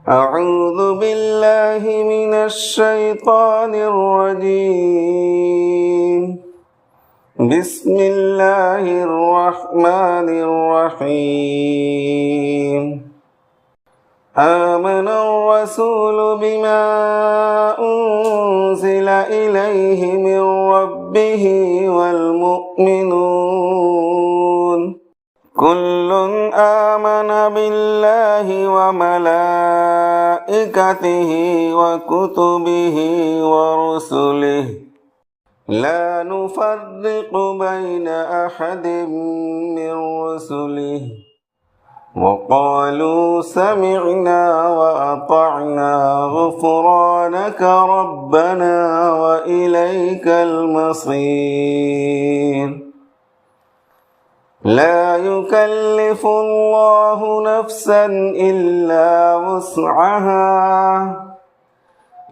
أعوذ بالله من الشيطان الرجيم. بسم الله الرحمن الرحيم. آمن الرسول بما أنزل إليه من ربه والمؤمنون كل آمن بالله وملائكته وكتبه ورسله لا نفرق بين أحد من رسله وقالوا سمعنا وأطعنا غفرانك ربنا وإليك المصير. لا يكلف الله نفسا إلا وسعها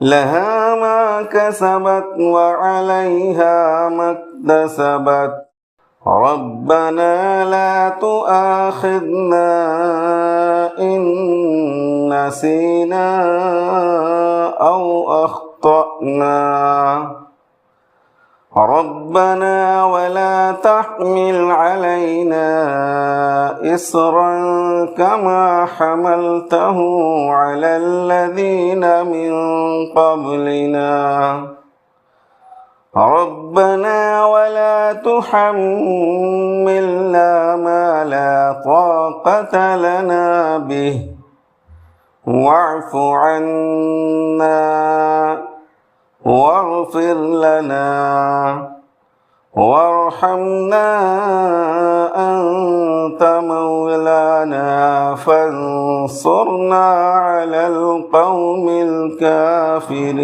لها ما كسبت وعليها ما اكتسبت ربنا لا تؤاخذنا إن نسينا أو أخطأنا ربنا ولا تحمل علينا إصرا كما حملته على الذين من قبلنا ربنا ولا تحملنا ما لا طاقة لنا به واعف عنا واغفر لنا وارحمنا أنت مولانا فانصرنا على القوم الكافرين.